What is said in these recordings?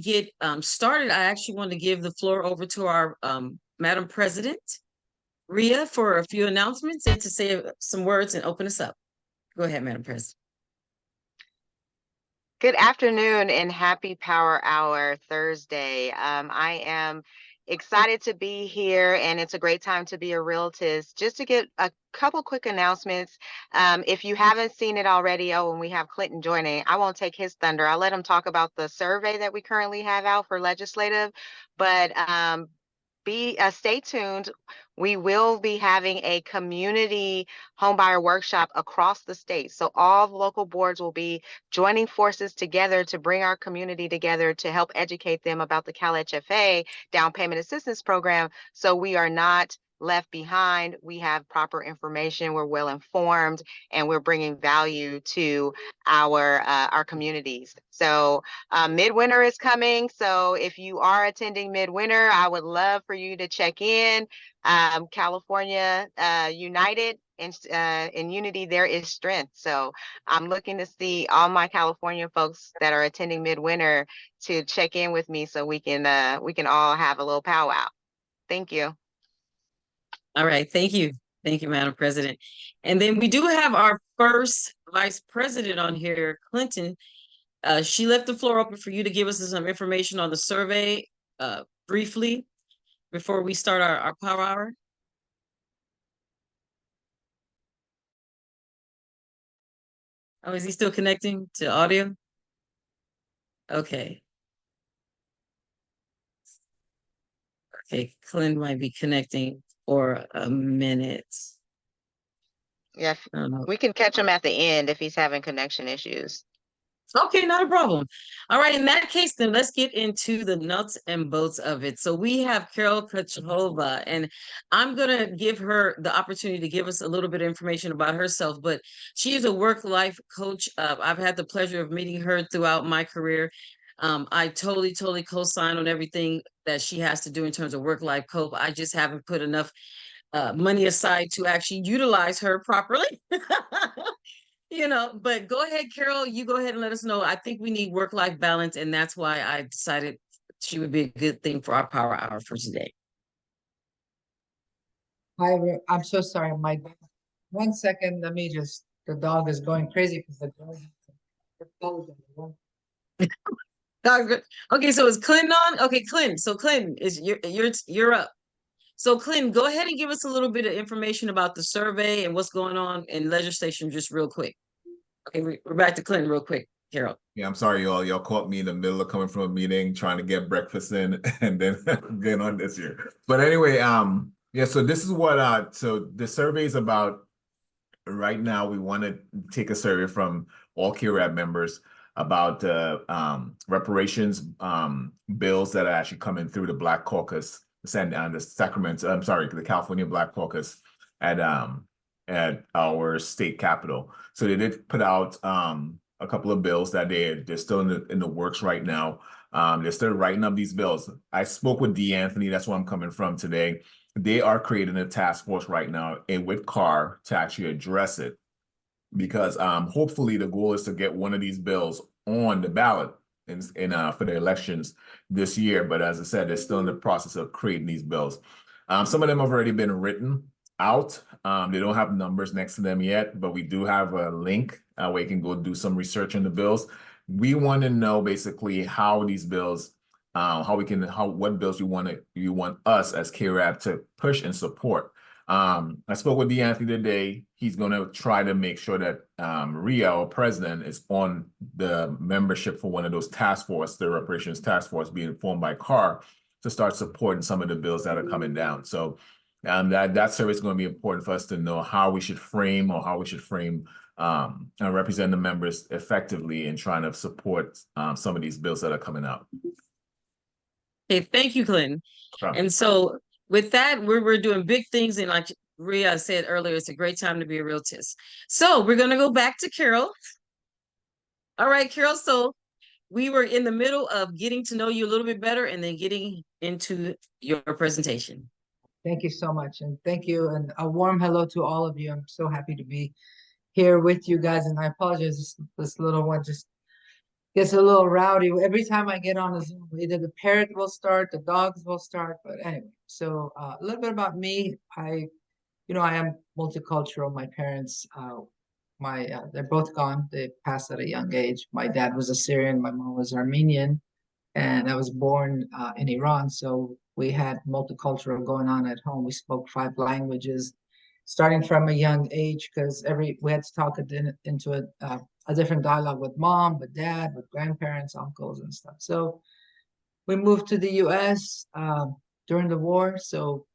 get started, I actually want to give the floor over to our Madam President, Rhea, for a few announcements and to say some words and open us up. Go ahead, Madam President. Good afternoon and happy Power Hour Thursday. I am excited to be here, and it's a great time to be a realtist. Just to get a couple quick announcements. If you haven't seen it already, and we have Clinton joining, I won't take his thunder. I'll let him talk about the survey that we currently have out for legislative, but stay tuned. We will be having a community homebuyer workshop across the state. So all the local boards will be joining forces together to bring our community together to help educate them about the CalHFA down payment assistance program. So we are not left behind. We have proper information. We're well informed, and we're bringing value to our communities. So midwinter is coming. So if you are attending midwinter, I would love for you to check in. California United, in unity there is strength. So I'm looking to see all my California folks that are attending midwinter to check in with me so we can all have a little powwow. Thank you. All right, thank you. Thank you, Madam President. And then we do have our first Vice President on here, Clinton. She left the floor open for you to give us some information on the survey briefly before we start our Power Hour. Oh, is he still connecting to audio? Okay. Okay, Clint might be connecting for a minute. Yeah, we can catch him at the end if he's having connection issues. Okay, not a problem. All right, in that case, then let's get into the nuts and bolts of it. So we have Karol Kochova, and I'm going to give her the opportunity to give us a little bit of information about herself, but she is a work-life coach. I've had the pleasure of meeting her throughout my career. I totally co-sign on everything that she has to do in terms of work-life coach. I just haven't put enough money aside to actually utilize her properly. But go ahead, Karol, you go ahead and let us know. I think we need work-life balance, and that's why I decided she would be a good thing for our Power Hour for today. Hi, I'm so sorry, Mike. 1 second, the dog is going crazy because the dog. Okay, so is Clinton on? Okay, Clinton. So Clinton, you're up. So Clinton, go ahead and give us a little bit of information about the survey and what's going on in legislation just real quick. Okay, we're back to Clinton real quick. Karol. Yeah, I'm sorry, y'all. Y'all caught me in the middle of coming from a meeting, trying to get breakfast in, and then getting on this here. But anyway, yeah, so this is what so the survey is about. Right now, we want to take a survey from all CAREB members about the reparations bills that are actually coming through the Black Caucus and the Sacramento, I'm sorry, the California Black Caucus at our state capitol. So they did put out a couple of bills that they're still in the works right now. They're still writing up these bills. I spoke with D. Anthony, that's where I'm coming from today. They are creating a task force right now with CAR to actually address it, because hopefully the goal is to get one of these bills on the ballot for the elections this year. But as I said, they're still in the process of creating these bills. Some of them have already been written out. They don't have numbers next to them yet, but we do have a link where you can go do some research on the bills. We want to know basically how these bills, what bills you want us as CAREB to push and support. I spoke with D'Anthony today. He's going to try to make sure that Rhea, our president, is on the membership for one of those task force, the reparations task force being formed by CAR, to start supporting some of the bills that are coming down. So that survey is going to be important for us to know how we should frame and represent the members effectively in trying to support some of these bills that are coming out. Okay, thank you, Clinton. And so with that, we're doing big things, and like Rhea said earlier, it's a great time to be a realtist. So we're going to go back to Karol. All right, Karol, so we were in the middle of getting to know you a little bit better and then getting into your presentation. Thank you so much, and thank you, and a warm hello to all of you. I'm so happy to be here with you guys, and I apologize, this little one just gets a little rowdy. Every time I get on a Zoom, either the parrot will start, the dogs will start, but anyway. So a little bit about me. I am multicultural. My parents, they're both gone. They passed at a young age. My dad was Assyrian, my mom was Armenian, and I was born in Iran. So we had multicultural going on at home. We spoke 5 languages, starting from a young age, because we had to talk into a different dialogue with mom, with dad, with grandparents, uncles, and stuff. So we moved to the U.S. During the war. So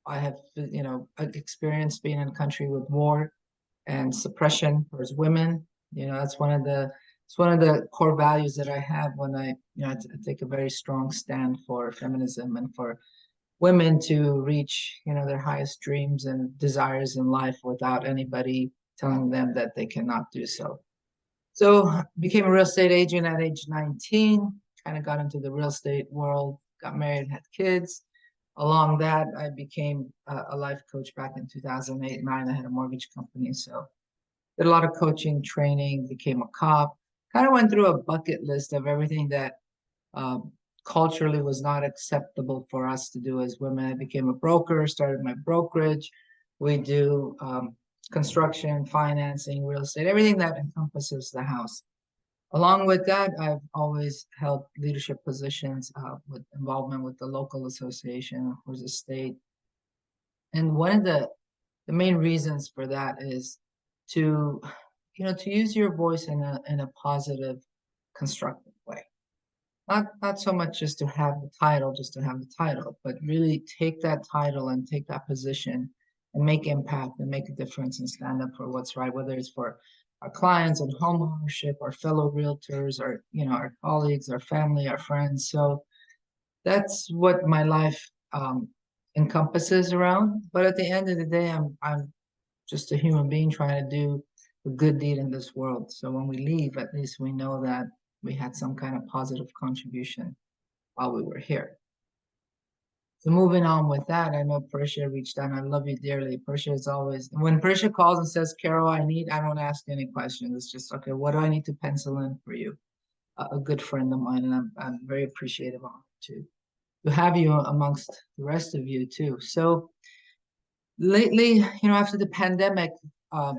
I have, experience being in a country with war and suppression towards women. That's it's one of the core values that I have when I take a very strong stand for feminism and for women to reach, their highest dreams and desires in life without anybody telling them that they cannot do so. So became a real estate agent at age 19, kind of got into the real estate world, got married, had kids. Along that, I became a life coach back in 2008-9. I had a mortgage company. So did a lot of coaching, training, became a cop, kind of went through a bucket list of everything that culturally was not acceptable for us to do as women. I became a broker, started my brokerage. We do construction, financing, real estate, everything that encompasses the house. Along with that, I've always held leadership positions with involvement with the local association, of course, the state. And one of the main reasons for that is to, to use your voice in a positive, constructive way. Not so much just to have the title, but really take that title and take that position and make impact and make a difference and stand up for what's right, whether it's for our clients and home ownership, our fellow realtors, our colleagues, our family, our friends. So that's what my life encompasses around. But at the end of the day, I'm just a human being trying to do a good deed in this world. So when we leave, at least we know that we had some kind of positive contribution while we were here. So moving on with that, I know Parisha reached out. I love you dearly. Parisha is always, when Parisha calls and says, Karol, I don't ask any questions. It's just, okay, what do I need to pencil in for you? A good friend of mine, and I'm very appreciative of it to have you amongst the rest of you too. So lately, after the pandemic, I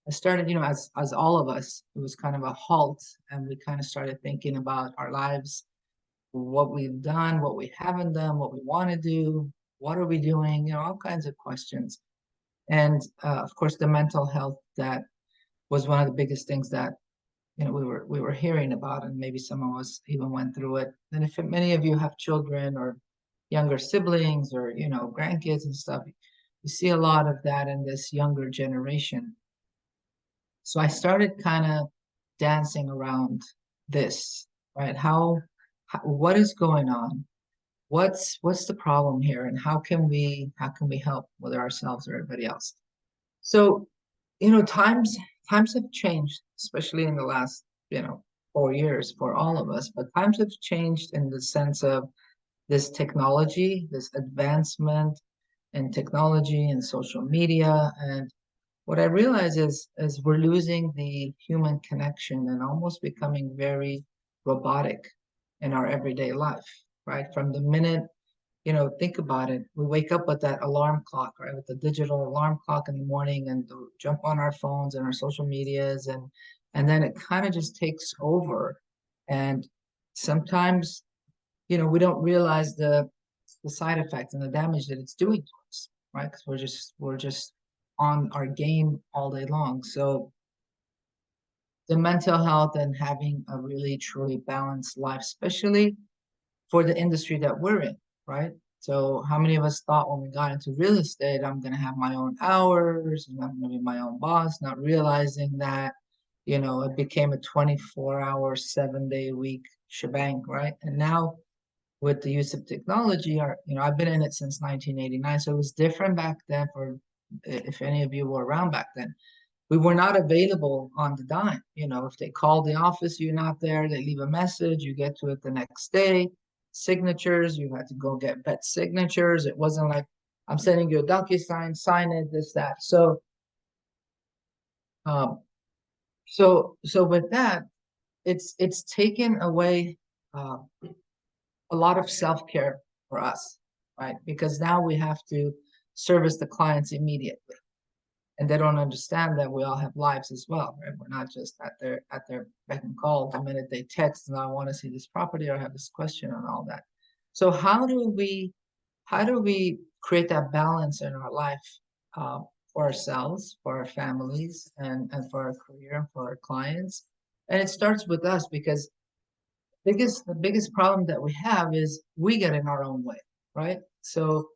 started, as all of us, it was kind of a halt, and we kind of started thinking about our lives, what we've done, what we haven't done, what we want to do, what are we doing, all kinds of questions. And of course, the mental health, that was one of the biggest things that we were hearing about, and maybe some of us even went through it. And if many of you have children or younger siblings or grandkids and stuff, you see a lot of that in this younger generation. So I started kind of dancing around this, right? What is going on? What's the problem here, and how can we help, whether ourselves or everybody else? So, times have changed, especially in the last 4 years for all of us. But times have changed in the sense of this technology, this advancement in technology and social media. And what I realize is we're losing the human connection and almost becoming very robotic in our everyday life, right? From the minute, think about it, we wake up with that alarm clock, right? With the digital alarm clock in the morning, and jump on our phones and our social medias, and then it kind of just takes over. And sometimes, we don't realize the side effects and the damage that it's doing to us, right? Because we're just on our game all day long. So the mental health and having a really truly balanced life, especially for the industry that we're in, right? So how many of us thought when we got into real estate, I'm going to have my own hours and I'm going to be my own boss, not realizing that, it became a 24-hour, 7-day-a-week shebang, right? And now with the use of technology, I've been in it since 1989, so it was different back then. For if any of you were around back then, we were not available on the dime. If they called the office, you're not there, they leave a message, you get to it the next day. Signatures, you had to go get vet signatures. It wasn't like, I'm sending you a DocuSign, sign it, this, that. So with that, it's taken away uh, a lot of self-care for us, right? Because now we have to service the clients immediately, and they don't understand that we all have lives as well, right? We're not just at their beck and call the minute they text and I want to see this property or have this question and all that. So how do we create that balance in our life, uh, for ourselves, for our families, and for our career and for our clients? And it starts with us, because the biggest problem that we have is we get in our own way, right? So,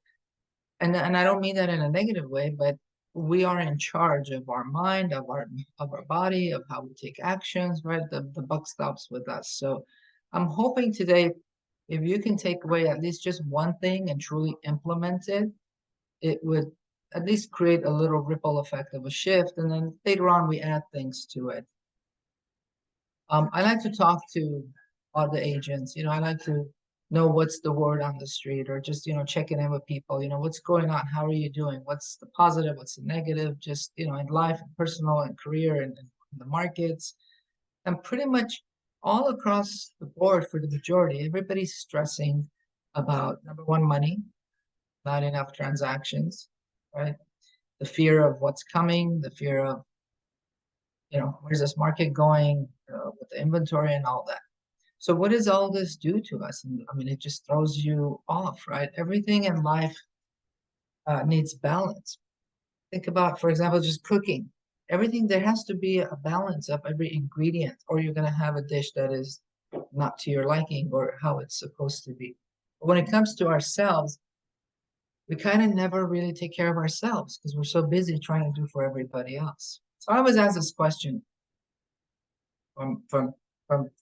and I don't mean that in a negative way, but we are in charge of our mind, of our body, of how we take actions, right? The buck stops with us. So I'm hoping today, if you can take away at least just one thing and truly implement it, it would at least create a little ripple effect of a shift, and then later on we add things to it. I like to talk to other agents. I like to know what's the word on the street, or just, checking in with people, what's going on, how are you doing, what's the positive, what's the negative, just, in life, and personal and career, and the markets. And pretty much all across the board, for the majority, everybody's stressing about, number one, money, not enough transactions, right? The fear of what's coming, the fear of, where's this market going, with the inventory and all that. So what does all this do to us? And I mean, it just throws you off, right? Everything in life needs balance. Think about, for example, just cooking. Everything, there has to be a balance of every ingredient, or you're going to have a dish that is not to your liking or how it's supposed to be. But when it comes to ourselves, we kind of never really take care of ourselves because we're so busy trying to do for everybody else. So I always ask this question from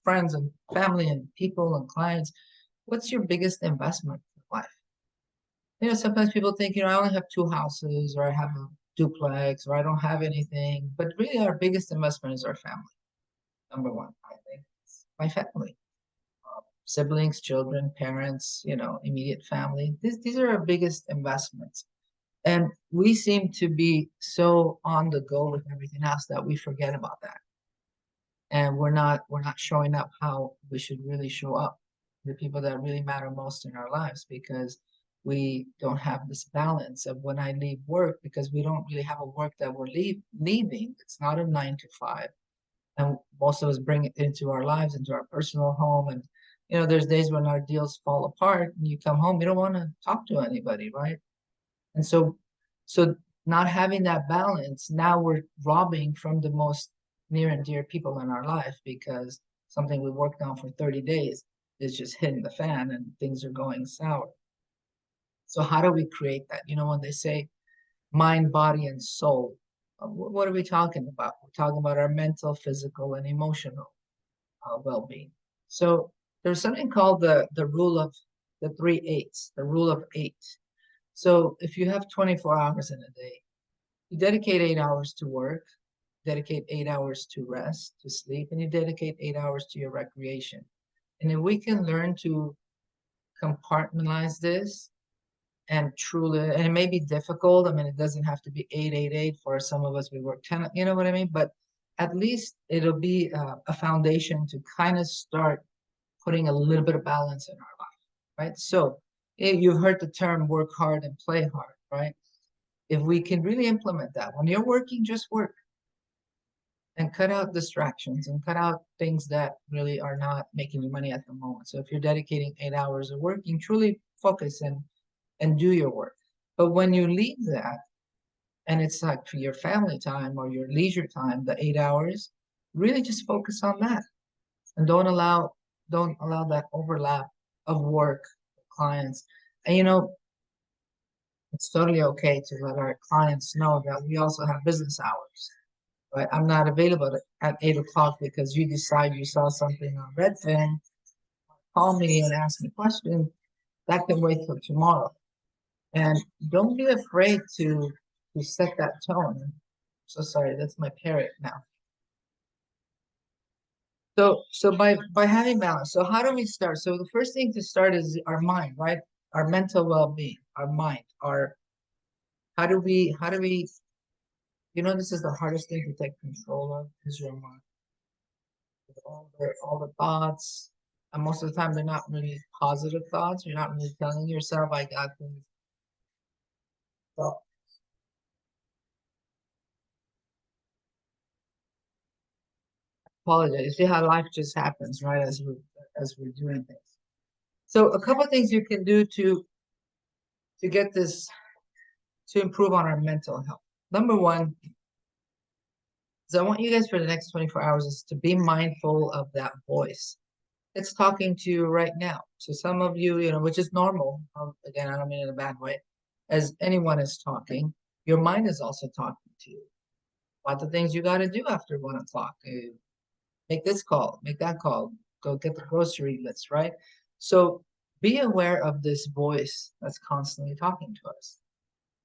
friends and family and people and clients: what's your biggest investment in life? Sometimes people think, I only have two houses, or I have a duplex, or I don't have anything. But really, our biggest investment is our family. Number one, I think, it's my family. Siblings, children, parents, immediate family. These are our biggest investments. And we seem to be so on the go with everything else that we forget about that. And we're not showing up how we should really show up, the people that really matter most in our lives, because we don't have this balance of when I leave work, because we don't really have a work that we're leaving. It's not a 9 to 5. And most of us bring it into our lives, into our personal home. And there's days when our deals fall apart and you come home, you don't want to talk to anybody, right? And so not having that balance, now we're robbing from the most near and dear people in our life, because something we worked on for 30 days is just hitting the fan and things are going sour. So how do we create that? When they say mind, body, and soul, what are we talking about? We're talking about our mental, physical, and emotional well-being. So there's something called the rule of the 3/8, the rule of 8. So if you have 24 hours in a day, you dedicate 8 hours to work, dedicate 8 hours to rest, to sleep, and you dedicate 8 hours to your recreation. And if we can learn to compartmentalize this, and truly, and it may be difficult. I mean, it doesn't have to be 8, 8, 8. For some of us, we work 10, you know what I mean? But at least it'll be a foundation to kind of start putting a little bit of balance in our life, right? So you've heard the term work hard and play hard, right? If we can really implement that, when you're working, just work and cut out distractions and cut out things that really are not making you money at the moment. So if you're dedicating 8 hours of working, truly focus and do your work. But when you leave that, and it's like for your family time or your leisure time, the 8 hours, really just focus on that. And don't allow that overlap of work, clients. And it's totally okay to let our clients know that we also have business hours. Right? I'm not available at 8 o'clock because you decide you saw something on Redfin. Call me and ask me questions. That can wait till tomorrow. And don't be afraid to set that tone. So sorry, that's my parrot now. So by having balance, so how do we start? So the first thing to start is our mind, right? Our mental well-being, our mind, how do we, this is the hardest thing to take control of, is your mind. all the thoughts. And most of the time, they're not really positive thoughts. You're not really telling yourself, I got this. So, apologize. You see how life just happens, right? As we're doing things. So a couple of things you can do to get this to improve on our mental health. Number one is I want you guys for the next 24 hours is to be mindful of that voice. It's talking to you right now. So some of you, which is normal. Again, I don't mean in a bad way. As anyone is talking, your mind is also talking to you about the things you got to do after 1 o'clock. Make this call, make that call, go get the grocery list, right? So be aware of this voice that's constantly talking to us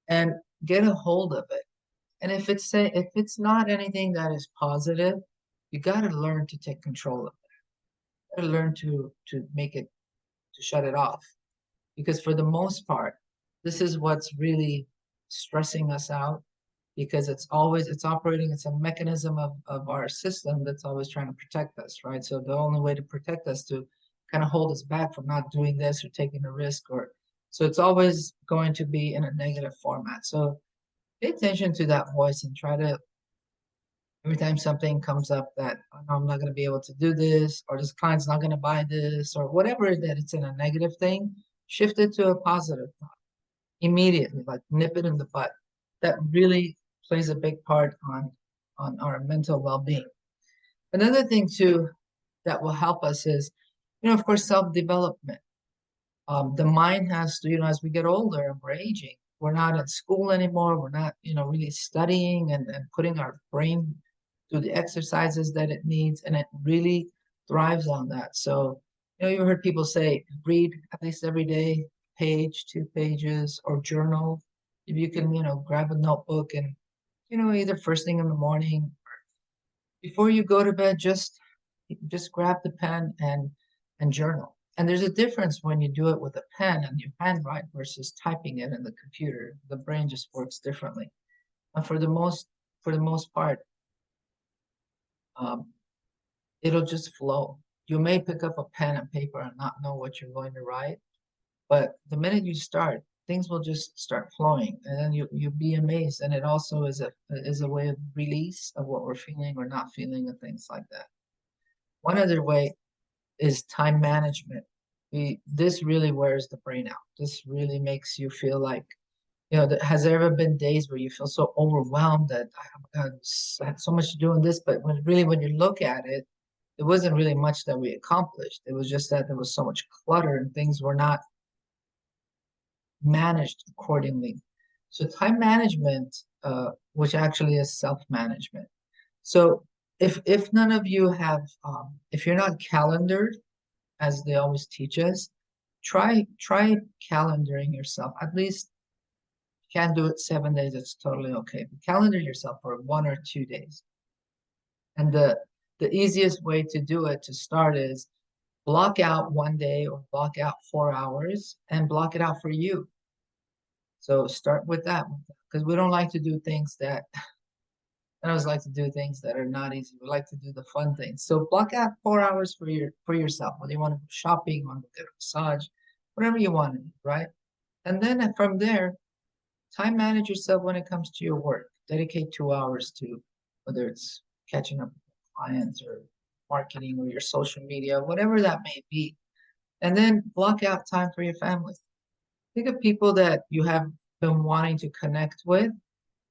and get a hold of it. And if it's not anything that is positive, you got to learn to take control of it. You got to learn to make it to shut it off. Because for the most part, this is what's really stressing us out because it's operating, it's a mechanism of our system that's always trying to protect us, right? So the only way to protect us to kind of hold us back from not doing this or taking a risk so it's always going to be in a negative format. So pay attention to that voice and try to every time something comes up that oh, no, I'm not going to be able to do this, or this client's not going to buy this, or whatever that it's in a negative thing, shift it to a positive thought immediately, like nip it in the butt. That really plays a big part on our mental well-being. Another thing too that will help us is, of course, self-development. The mind has to, as we get older and we're aging, we're not at school anymore. We're not, really studying and putting our brain through the exercises that it needs, and it really thrives on that. So, you heard people say, read at least every day, page, 2 pages, or journal. If you can, grab a notebook and, either first thing in the morning, before you go to bed, just grab the pen and journal. And there's a difference when you do it with a pen and you handwrite versus typing it in the computer. The brain just works differently. And for the most part, it'll just flow. You may pick up a pen and paper and not know what you're going to write, but the minute you start, things will just start flowing, and then you'll be amazed. And it also is a way of release of what we're feeling or not feeling and things like that. One other way is time management. This really wears the brain out. This really makes you feel like, has there ever been days where you feel so overwhelmed that I had so much to do in this, but when you look at it, it wasn't really much that we accomplished. It was just that there was so much clutter and things were not managed accordingly. So time management, which actually is self-management. So if none of you have, if you're not calendared, as they always teach us, try calendaring yourself. At least you can't do it 7 days, it's totally okay. But calendar yourself for 1 or 2 days. And the easiest way to do it to start is block out 1 day or block out 4 hours and block it out for you. So start with that, because we don't like to do things that I always like to do things that are not easy. We like to do the fun things. So block out 4 hours for yourself. Whether you want to go shopping, want to get a massage, whatever you want to do, right? And then from there, time manage yourself when it comes to your work. Dedicate 2 hours to whether it's catching up with clients or marketing or your social media, whatever that may be. And then block out time for your family. Think of people that you have been wanting to connect with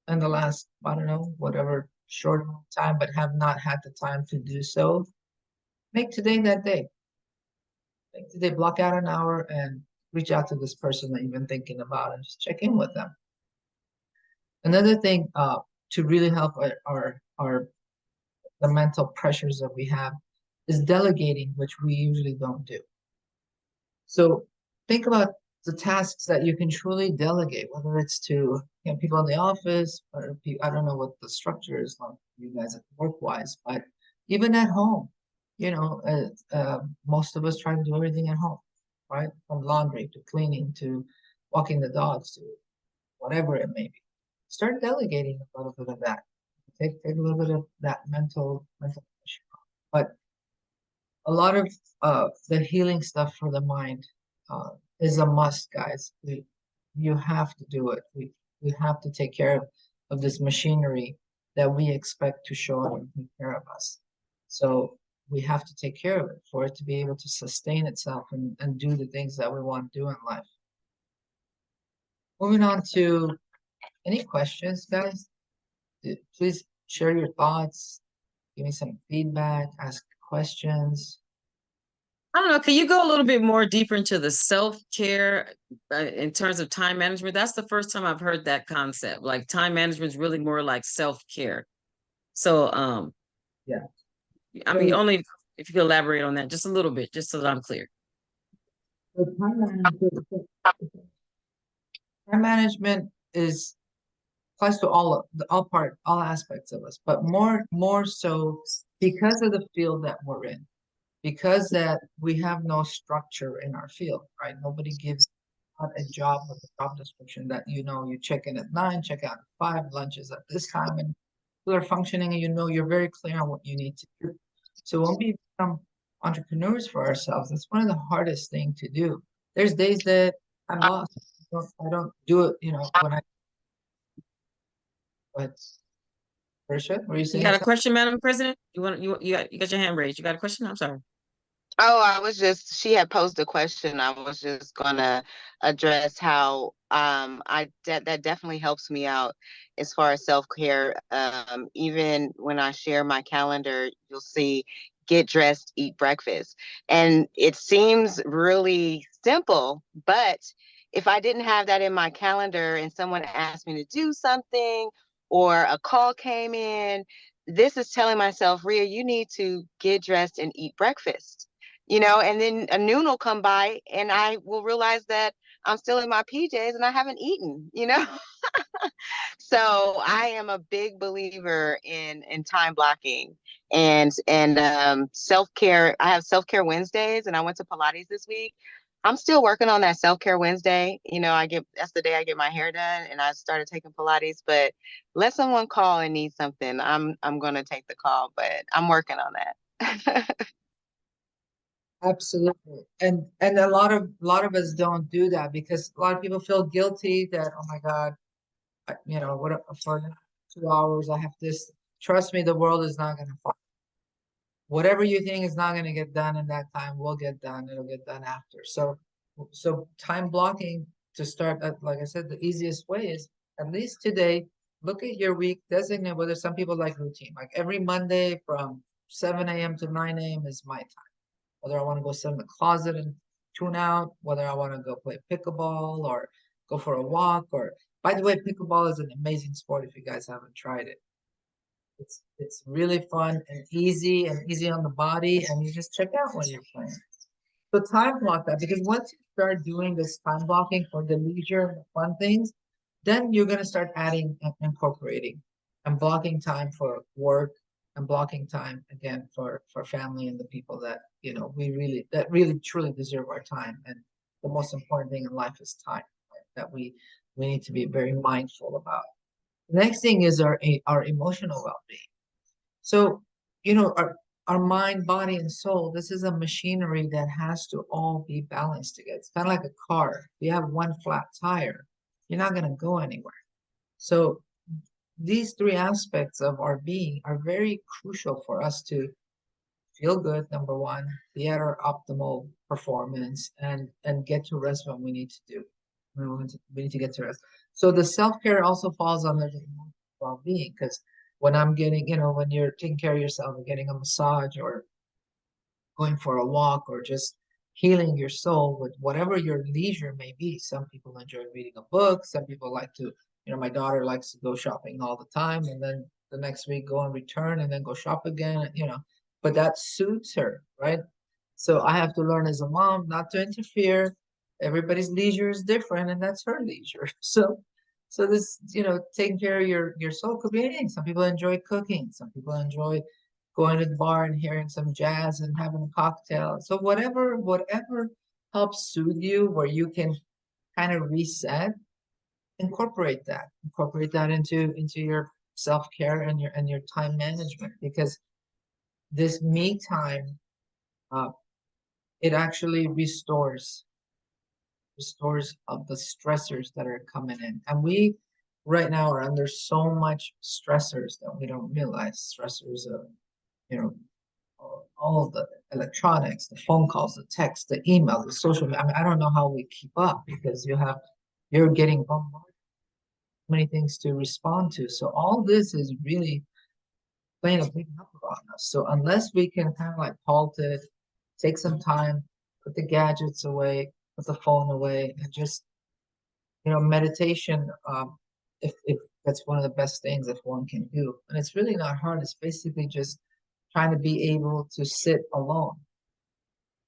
in the last, I don't know, whatever short time, but have not had the time to do so. Make today that day. Make today, block out an hour and reach out to this person that you've been thinking about and just check in with them. Another thing to really help the mental pressures that we have is delegating, which we usually don't do. So think about the tasks that you can truly delegate, whether it's to people in the office, or I don't know what the structure is like for you guys work-wise, but even at home, most of us try to do everything at home, right? From laundry to cleaning to walking the dogs to whatever it may be. Start delegating a little bit of that. Take a little bit of that mental pressure off. But a lot of the healing stuff for the mind is a must, guys. You have to do it. We have to take care of this machinery that we expect to show up and take care of us. So we have to take care of it for it to be able to sustain itself and do the things that we want to do in life. Moving on to any questions, guys? Please share your thoughts, give me some feedback, ask questions. I don't know. Can you go a little bit more deeper into the self-care in terms of time management? That's the first time I've heard that concept. Like time management is really more like self-care. So, Yeah. I mean, only if you could elaborate on that just a little bit, just so that I'm clear. So time management is applies to all aspects of us, but more so because of the field that we're in, because that we have no structure in our field, right? Nobody gives out a job with a job description that you check in at 9, check out at 5, lunch is at this time, and people are functioning, and you're very clear on what you need to do. So when we become entrepreneurs for ourselves, that's one of the hardest things to do. There's days that I'm lost. I don't do it, when I. But Patricia, were you You saying got a something? question, Madam President? You got your hand raised. You got a question? I'm sorry. Oh, she had posed a question. I was just gonna address how that definitely helps me out as far as self-care. Even when I share my calendar, you'll see get dressed, eat breakfast. And it seems really simple, but if I didn't have that in my calendar and someone asked me to do something or a call came in, this is telling myself, Rhea, you need to get dressed and eat breakfast. And then a noon will come by and I will realize that I'm still in my PJs and I haven't eaten. So I am a big believer in time blocking and self-care. I have self-care Wednesdays and I went to Pilates this week. I'm still working on that self-care Wednesday. That's the day I get my hair done and I started taking Pilates, but let someone call and need something. I'm gonna take the call, but I'm working on that. Absolutely. And a lot of us don't do that because a lot of people feel guilty that, oh my God, what for 2 hours I have this. Trust me, the world is not gonna fall. Whatever you think is not gonna get done in that time will get done. It'll get done after. So time blocking to start, like I said, the easiest way is at least today, look at your week, designate whether some people like routine, like every Monday from 7 a.m. to 9 a.m. is my time. Whether I want to go sit in the closet and tune out, whether I want to go play pickleball or go for a walk, or by the way, pickleball is an amazing sport if you guys haven't tried it. It's really fun and easy on the body, and you just check out when you're playing. So time block that, because once you start doing this time blocking for the leisure and the fun things, then you're gonna start adding and incorporating and blocking time for work and blocking time again for family and the people that that really truly deserve our time. And the most important thing in life is time, right? That we need to be very mindful about. The next thing is our emotional well-being. So, our mind, body, and soul, this is a machinery that has to all be balanced together. It's kind of like a car. If you have one flat tire, you're not going to go anywhere. So these three aspects of our being are very crucial for us to feel good, number one, be at our optimal performance, and get to rest when we need to do. We need to get to rest. So the self-care also falls under the emotional well-being, because when I'm getting, when you're taking care of yourself and getting a massage or going for a walk or just healing your soul with whatever your leisure may be. Some people enjoy reading a book. Some people like to, my daughter likes to go shopping all the time, and then the next week go and return and then go shop again, but that suits her, right? So I have to learn as a mom not to interfere. Everybody's leisure is different, and that's her leisure. So this, taking care of your soul could be anything. Some people enjoy cooking. Some people enjoy going to the bar and hearing some jazz and having a cocktail. So whatever helps soothe you, where you can kind of reset, incorporate that into your self-care and your time management, because this me time it actually restores of the stressors that are coming in. And we right now are under so much stressors that we don't realize. Stressors of, you know, all of the electronics, the phone calls, the text, the email, the social media. I mean, I don't know how we keep up because you're getting bombarded, many things to respond to. So all this is really playing a big number on us. So unless we can kind of like halt it, take some time, put the gadgets away, put the phone away, and just, meditation, if that's one of the best things if one can do. And it's really not hard. It's basically just trying to be able to sit alone.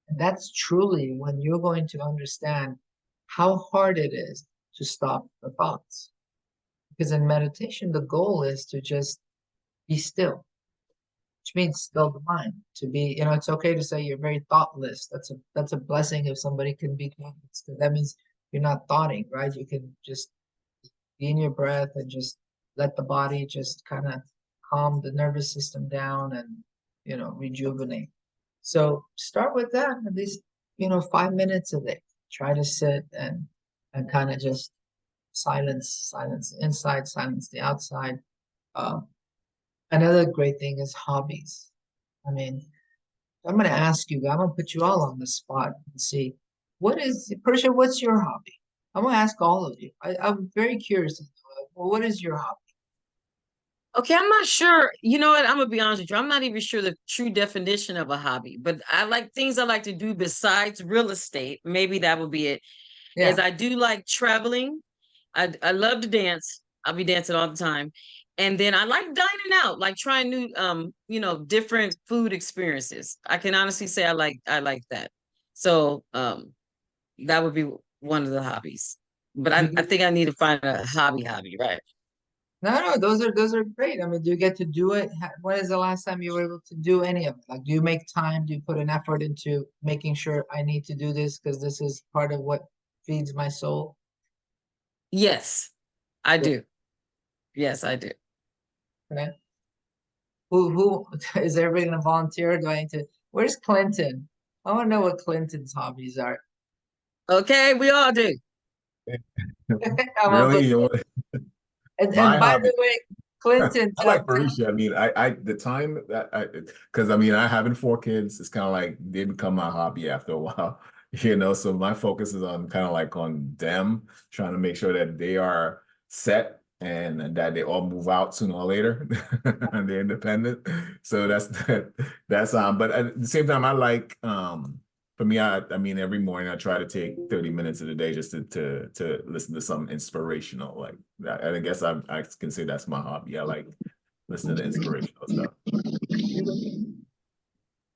And that's truly when you're going to understand how hard it is to stop the thoughts. Because in meditation, the goal is to just be still, which means still the mind. To be, it's okay to say you're very thoughtless. That's a blessing if somebody can be thoughtless. That means you're not thoughting, right? You can just be in your breath and just let the body just kind of calm the nervous system down and, rejuvenate. So start with that, at least, 5 minutes a day. Try to sit and kind of just silence the inside, silence the outside. Another great thing is hobbies. I mean, I'm going to ask you, I'm going to put you all on the spot and see, Persia, what's your hobby? I'm going to ask all of you. I'm very curious. Well, what is your hobby? Okay, I'm not sure. You know what? I'm gonna be honest with you. I'm not even sure the true definition of a hobby, but I like things I like to do besides real estate. Maybe that would be it. Yeah. Is I do like traveling. I love to dance. I'll be dancing all the time. And then I like dining out, like trying new different food experiences. I can honestly say I like that. So that would be one of the hobbies. But I think I need to find a hobby, right? No, those are great. I mean, do you get to do it? When is the last time you were able to do any of it? Like, do you make time? Do you put an effort into making sure I need to do this because this is part of what feeds my soul? Yes, I Good. do. Yes, I do. Okay. Who is everybody gonna volunteer? Do I need to? Where's Clinton? I want to know what Clinton's hobbies are. Okay, we all do. I'm gonna put, Really? and My by hobby. the way, Clinton, I like Parisha. I mean, the time that because I mean, I having 4 kids, it's kind of like they become my hobby after a while, So my focus is on kind of like on them, trying to make sure that they are set and that they all move out sooner or later and they're independent. So but at the same time, I like for me, I mean, every morning I try to take 30 minutes of the day just to listen to something inspirational. Like I guess I can say that's my hobby. I like listening to inspirational stuff.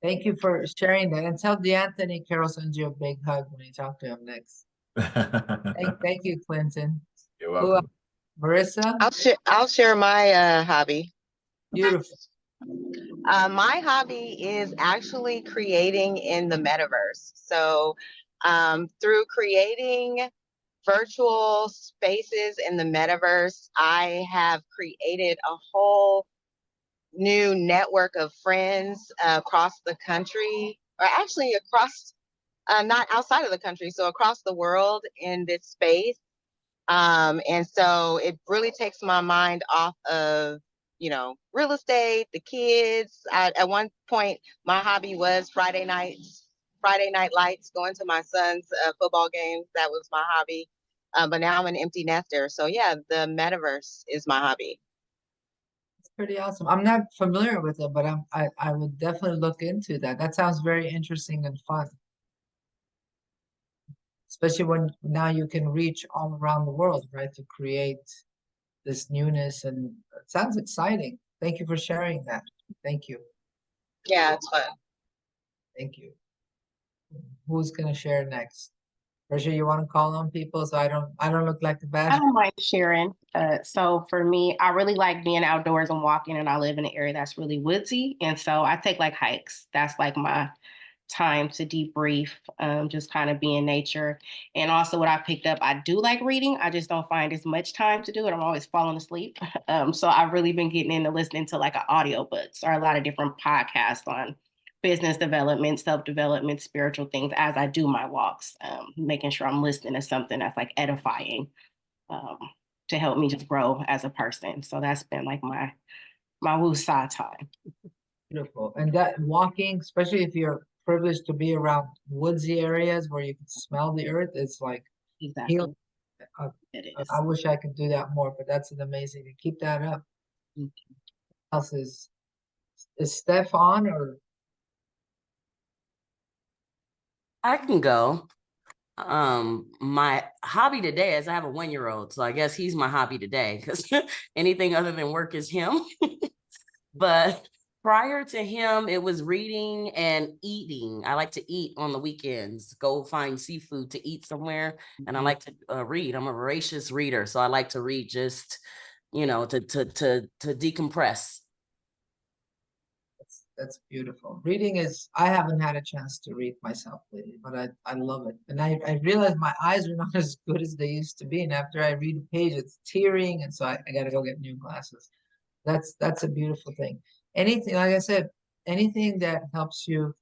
thank you for sharing that, and tell DeAnthony Carol sends you a big hug when you talk to him next. Thank you, Clinton. You're Who, welcome. Marissa? I'll share my hobby. Beautiful. My hobby is actually creating in the metaverse. So through creating virtual spaces in the metaverse, I have created a whole new network of friends across the country, or actually across, not outside of the country, so across the world in this space. And so it really takes my mind off of, real estate, the kids. At one point, my hobby was Friday night lights, going to my son's football games. That was my hobby. But now I'm an empty nester. So yeah, the metaverse is my hobby. It's pretty awesome. I'm not familiar with it, but I would definitely look into that. That sounds very interesting and fun. Especially when now you can reach all around the world, right? To create this newness, and it sounds exciting. Thank you for sharing that. Thank you. Yeah, it's fun. Thank you. Who's gonna share next? Risha, you want to call on people so I don't look like the I bad? don't mind sharing. So for me, I really like being outdoors and walking, and I live in an area that's really woodsy. And so I take like hikes. That's like my time to debrief, just kind of be in nature. And also what I picked up, I do like reading. I just don't find as much time to do it. I'm always falling asleep. So I've really been getting into listening to like an audiobooks or a lot of different podcasts on business development, self-development, spiritual things as I do my walks, making sure I'm listening to something that's like edifying, to help me just grow as a person. So that's been like my woosah time. Beautiful. And that walking, especially if you're privileged to be around woodsy areas where you can smell the earth, it's like Exactly. healing. It I is. wish I could do that more, but that's an amazing to keep that up. Mhm. Else is Steph on or I can go. My hobby today is I have a 1-year-old, so I guess he's my hobby today because anything other than work is him. But prior to him, it was reading and eating. I like to eat on the weekends, go find seafood to eat somewhere, and I like to read. I'm a voracious reader, so I like to read just, to decompress. that's beautiful. Reading is, I haven't had a chance to read myself lately, but I love it. And I realize my eyes are not as good as they used to be. And after I read a page, it's tearing. And so I got to go get new glasses. That's a beautiful thing. Anything, like I said, anything that helps you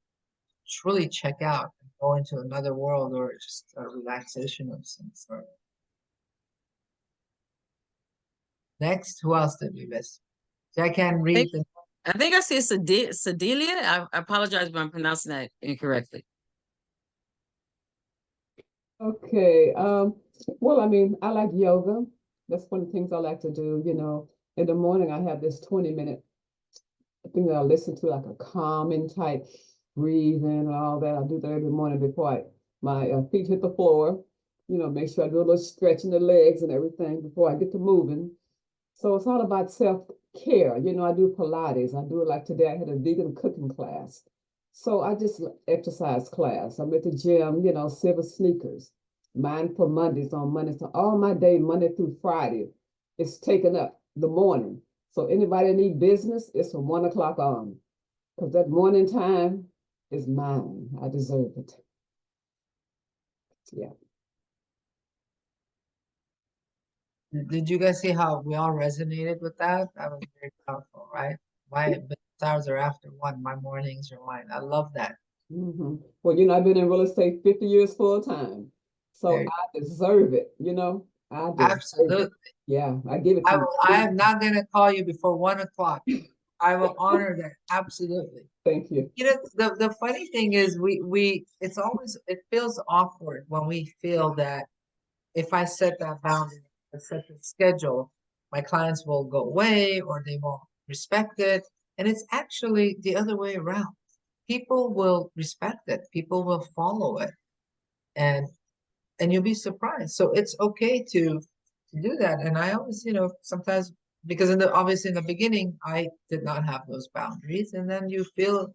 truly check out and go into another world or just a relaxation of some sort. Next, who else did we miss? So I can't read the I think I see Sedelia. I apologize if I'm pronouncing that incorrectly. Okay. Well, I mean, I like yoga. That's one of the things I like to do. In the morning, I have this 20-minute thing that I listen to, like a calming type breathing and all that. I do that every morning before my feet hit the floor. Make sure I do a little stretching the legs and everything before I get to moving. So it's all about self-care. I do Pilates. I do it like today. I had a vegan cooking class. So I just exercise class. I'm at the gym, silver sneakers. Mindful Mondays on Mondays. So all my day, Monday through Friday, is taken up the morning. So anybody need business, it's from 1 o'clock on. Because that morning time is mine. I deserve it. Yeah. Did you guys see how we all resonated with that? That was very powerful, right? My business hours are after 1, my mornings are mine. I love that. Well, I've been in real estate 50 years full time. So There you I deserve it, I deserve it. Absolutely. Yeah, I give it to you. I am not gonna call you before 1 o'clock. I will honor that. Absolutely. Thank you. The funny thing is it's always, it feels awkward when we feel that if I set that boundary, I set the schedule, my clients will go away or they won't respect it. And it's actually the other way around. People will respect it. People will follow it. And you'll be surprised. So it's okay to do that. And I always, sometimes because obviously in the beginning, I did not have those boundaries. And then you feel,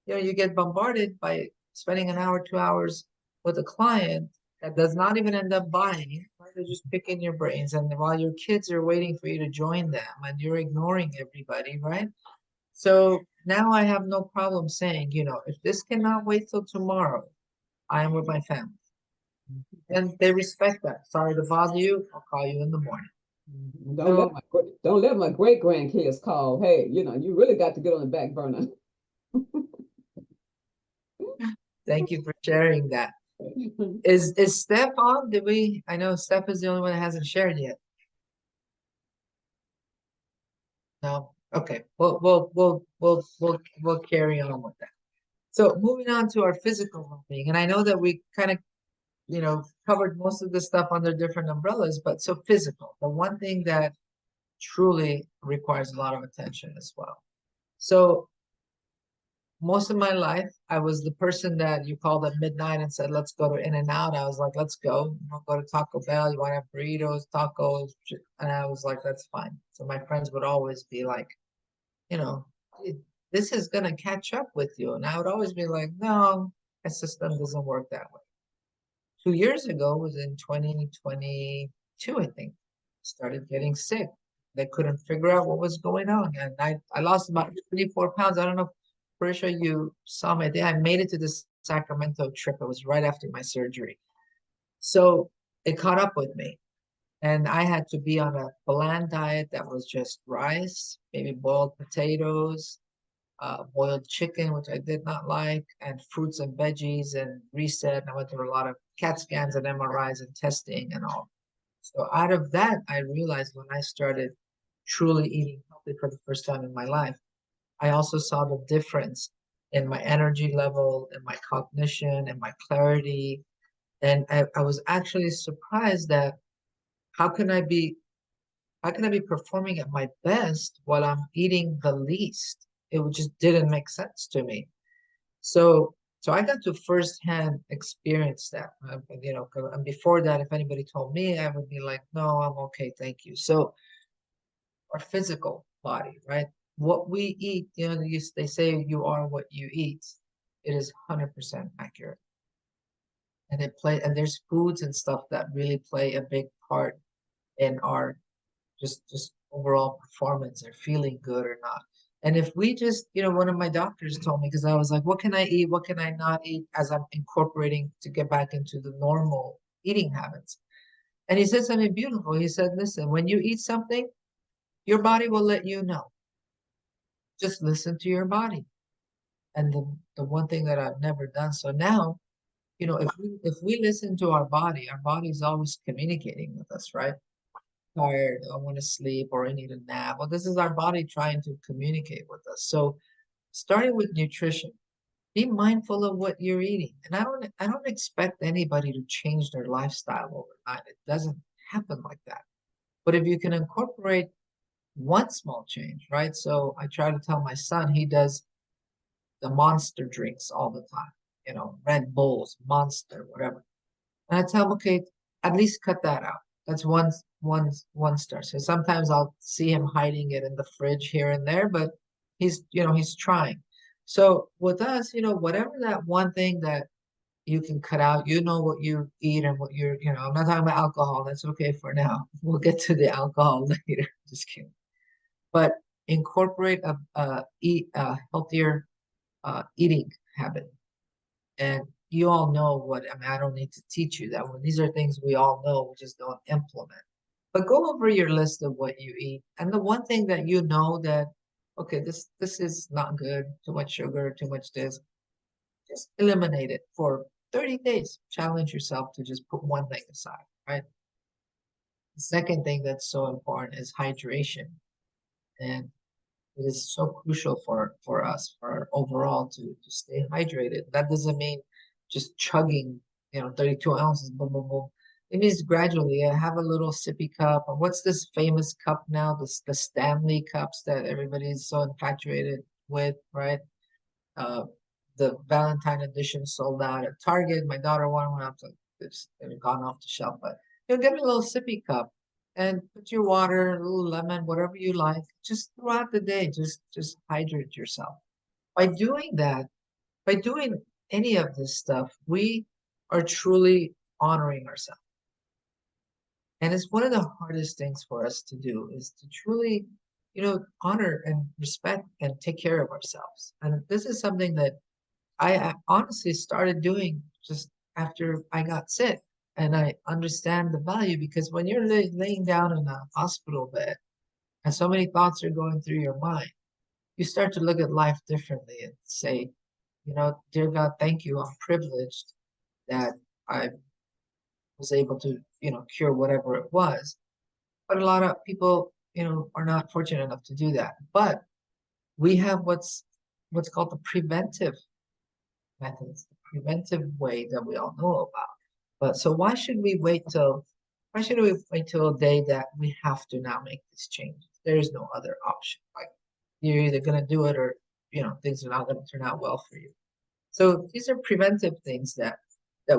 you get bombarded by spending an hour, 2 hours with a client that does not even end up buying. Right? They're just picking your brains. And while your kids are waiting for you to join them and you're ignoring everybody, right? So now I have no problem saying, if this cannot wait till tomorrow, I am with my family. And they respect that. Sorry to bother you. I'll call you in the morning. Don't let my great grandkids call. Hey, you really got to get on the back burner. Thank you for sharing that. Is Steph on? I know Steph is the only one that hasn't shared yet. No. Okay. We'll carry on with that. So moving on to our physical well-being, and I know that we kind of covered most of the stuff under different umbrellas, but so physical, the one thing that truly requires a lot of attention as well. So most of my life, I was the person that you called at midnight and said, let's go to In-N-Out. I was like, let's go. Go to Taco Bell. You want to have burritos, tacos? And I was like, that's fine. So my friends would always be like, this is going to catch up with you. And I would always be like, no, my system doesn't work that way. 2 years ago was in 2022, I think, started getting sick. They couldn't figure out what was going on. And I lost about 34 pounds. I don't know, pretty sure you saw my day. I made it to the Sacramento trip. It was right after my surgery. So it caught up with me. And I had to be on a bland diet that was just rice, maybe boiled potatoes, boiled chicken, which I did not like, and fruits and veggies and reset. And I went through a lot of CAT scans and MRIs and testing and all. So out of that, I realized when I started truly eating healthy for the first time in my life, I also saw the difference in my energy level, in my cognition, and my clarity. And I was actually surprised that how can I be how can I be performing at my best while I'm eating the least? It just didn't make sense to me. So I got to firsthand experience that. And before that, if anybody told me, I would be like, no, I'm okay, thank you. So our physical body, right? What we eat, they say you are what you eat. It is 100% accurate. And there's foods and stuff that really play a big part in our just overall performance or feeling good or not. And if we just, one of my doctors told me, because I was like, what can I eat? What can I not eat as I'm incorporating to get back into the normal eating habits? And he said something beautiful. He said, listen, when you eat something, your body will let you know. Just listen to your body. And the one thing that I've never done. So now, if we listen to our body is always communicating with us, right? Tired, I want to sleep, or I need a nap. Well, this is our body trying to communicate with us. So starting with nutrition, be mindful of what you're eating. And I don't expect anybody to change their lifestyle overnight. It doesn't happen like that. But if you can incorporate one small change, right? So I try to tell my son, he does the Monster drinks all the time, Red Bulls, Monster, whatever. And I tell him, okay, at least cut that out. That's one star. So sometimes I'll see him hiding it in the fridge here and there, but he's trying. So with us, whatever that one thing that you can cut out, what you eat and what I'm not talking about alcohol. That's okay for now. We'll get to the alcohol later. Just kidding. But incorporate a healthier eating habit. And you all know I don't need to teach you that one. These are things we all know, we just don't implement. But go over your list of what you eat. And the one thing that you know that, okay, this is not good, too much sugar, too much this, just eliminate it for 30 days. Challenge yourself to just put one thing aside, right? The second thing that's so important is hydration. And it is so crucial for us, for our overall to stay hydrated. That doesn't mean just chugging, 32 ounces, boom, boom, boom. It means gradually have a little sippy cup. Or what's this famous cup now? The Stanley cups that everybody's so infatuated with, right? The Valentine edition sold out at Target. My daughter wanted one. It's gone off the shelf, but get a little sippy cup and put your water, a little lemon, whatever you like, just throughout the day. Just hydrate yourself. By doing that, by doing any of this stuff, we are truly honoring ourselves. And it's one of the hardest things for us to do is to truly, honor and respect and take care of ourselves. And this is something that I honestly started doing just after I got sick. And I understand the value because when you're laying down in a hospital bed and so many thoughts are going through your mind, you start to look at life differently and say, dear God, thank you. I'm privileged that I was able to, cure whatever it was. But a lot of people, are not fortunate enough to do that. But we have what's called the preventive methods, the preventive way that we all know about. But so why should we wait till a day that we have to now make this change? There is no other option. Like you're either gonna do it or things are not gonna turn out well for you. So these are preventive things that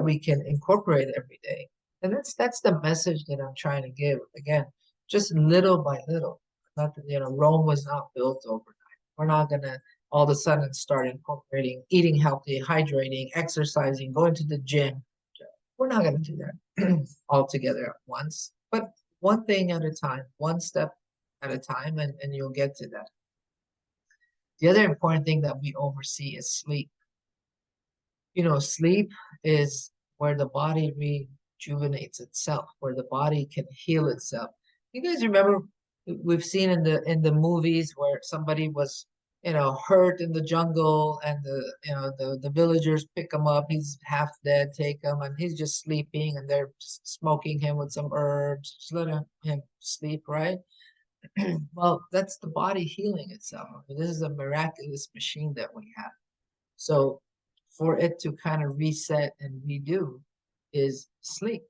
we can incorporate every day. And that's the message that I'm trying to give. Again, just little by little. Not that, Rome was not built overnight. We're not gonna all of a sudden start incorporating eating healthy, hydrating, exercising, going to the gym. We're not gonna do that all together at once, but one thing at a time, one step at a time, and you'll get to that. The other important thing that we oversee is sleep. Sleep is where the body rejuvenates itself, where the body can heal itself. You guys remember we've seen in the movies where somebody was hurt in the jungle, and the villagers pick him up. He's half dead, take him, and he's just sleeping, and they're just smoking him with some herbs, just letting him sleep, right? Well, that's the body healing itself. This is a miraculous machine that we have. So for it to kind of reset and redo is sleep.